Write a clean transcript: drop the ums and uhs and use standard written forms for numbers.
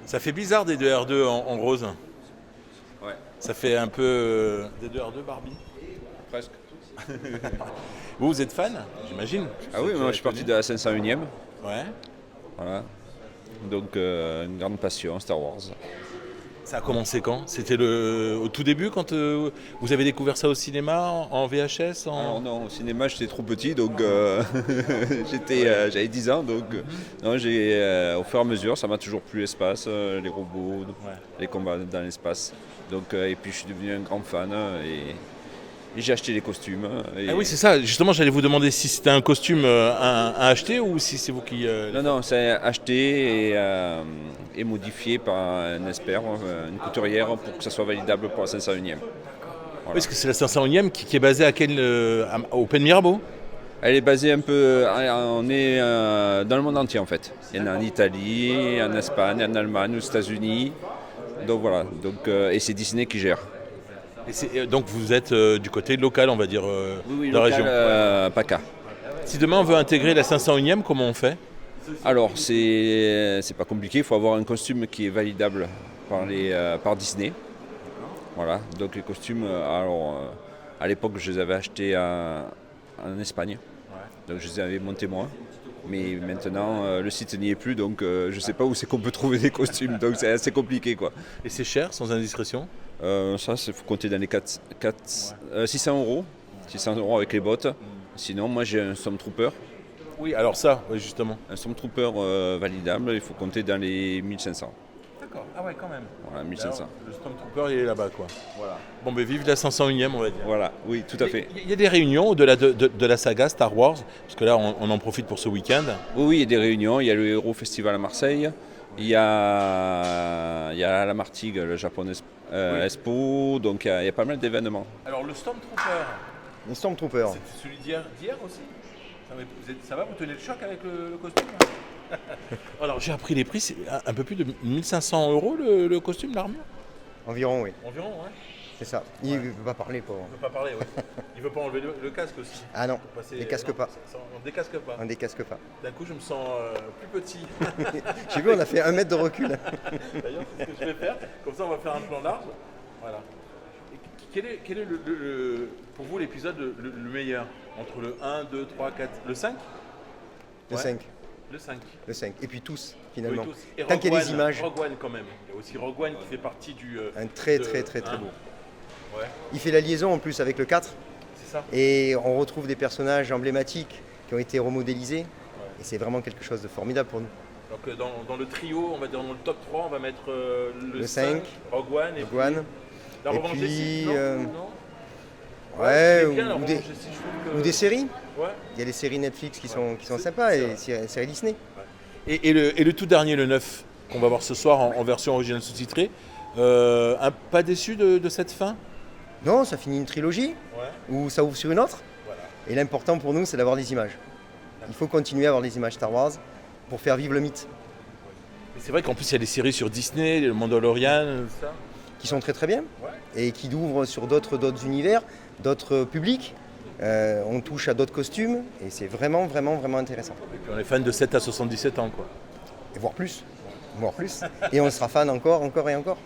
Ça fait bizarre des 2R2 en rose. Ouais, Ça fait un peu des 2R2 Barbie. presque. Vous êtes fan, j'imagine? Ah oui, moi je suis parti de la 501e. Ouais. Voilà. Donc une grande passion, Star Wars. Ça a commencé quand? C'était au tout début quand vous avez découvert ça au cinéma, en VHS Alors non, au cinéma j'étais trop petit, donc j'avais 10 ans, donc non, au fur et à mesure, ça m'a toujours plu l'espace, les robots, les combats dans l'espace. Donc, et puis je suis devenu un grand fan et j'ai acheté les costumes. Ah oui, c'est ça. Justement, j'allais vous demander si c'était un costume à acheter ou si c'est vous qui... Non, c'est acheté et modifié par un expert, une couturière, pour que ça soit validable pour la 501e. Oui, Voilà. parce que c'est la 501e qui est basée à au Pen Mirabeau. Elle est basée un peu, on est dans le monde entier en fait. Il y en a en Italie, en Espagne, en Allemagne, aux États-Unis. Donc voilà, et c'est Disney qui gère. Donc vous êtes du côté local, on va dire, Oui, de la région. PACA. Si demain on veut intégrer la 501e, comment on fait? Alors c'est pas compliqué, il faut avoir un costume qui est validable par Disney. Voilà, donc les costumes, à l'époque je les avais achetés en Espagne, donc je les avais montés moi. Mais maintenant le site n'y est plus, donc je ne sais pas où c'est qu'on peut trouver des costumes, donc c'est assez compliqué quoi. Et c'est cher, sans indiscrétion? Ça, il faut compter dans les 600 euros. 600 euros avec les bottes. Sinon, moi j'ai un Stormtrooper. Oui, alors ça, oui, justement. Un Stormtrooper validable, il faut compter dans les 1500. D'accord, ah ouais, quand même. Voilà, 1500. Alors, le Stormtrooper, il est là-bas, quoi. Voilà. Bon, ben vive la 501e, on va dire. Voilà, oui, tout à fait. Il y a des réunions au-delà de la saga Star Wars, parce que là, on en profite pour ce week-end. Oui, il y a des réunions. Il y a le Hero Festival à Marseille. Il y a la Martigues, le Japon Expo. Donc il y a pas mal d'événements. Alors, le Stormtrooper, Un Stormtrooper. c'est celui d'hier aussi? Ça va, vous tenez le choc avec le costume? Alors, j'ai appris les prix, c'est un peu plus de 1500 euros le costume, l'armure? Environ, oui. Environ, ouais. C'est ça. Il ne veut pas parler, pauvre. Il ne veut pas parler, ouais. Il veut pas enlever le casque aussi. Ah non, Pour passer- décasque non, pas. On décasque pas. On décasque pas. D'un coup, je me sens plus petit. J'ai vu, on a fait 1 mètre de recul. D'ailleurs, c'est ce que je vais faire. Comme ça, on va faire un plan large. Voilà. Et quel est pour vous l'épisode le meilleur? Entre le 1, 2, 3, 4, le 5? Le Ouais. 5. Le 5. Le 5. Et puis tous, finalement. Oui, tous. Et Tant qu'il y a des images. Rogue One quand même. Il y a aussi Rogue One qui fait partie du... Un très de- très hein. beau. Ouais, Il fait la liaison en plus avec le 4. c'est ça. Et on retrouve des personnages emblématiques qui ont été remodélisés. Et c'est vraiment quelque chose de formidable pour nous. Donc dans le trio, on va dire dans le top 3, on va mettre le Le 5, 5, Rogue One et Rogue One. La Et Revanche des puis, Sith, non? Ouais, j'aime bien La ou Revanche des, des Sith, je trouve que- ou des séries. Ouais. Il y a des séries Netflix qui sont C'est- sympas c'est et vrai. séries Disney. Et le tout dernier, le 9, qu'on va voir ce soir en version originale sous-titrée, pas déçu de cette fin? Non, ça finit une trilogie Ouais. ou ça ouvre sur une autre. Voilà. Et l'important pour nous, c'est d'avoir des images. Il faut continuer à avoir des images Star Wars pour faire vivre le mythe, Et c'est vrai qu'en plus, il y a des séries sur Disney, le Mandalorian, tout ça. qui sont très bien Ouais. et qui ouvrent sur d'autres univers, d'autres publics. On touche à d'autres costumes et c'est vraiment intéressant. Et puis on est fan de 7 à 77 ans, quoi. Et voire plus. Et on sera fan encore et encore.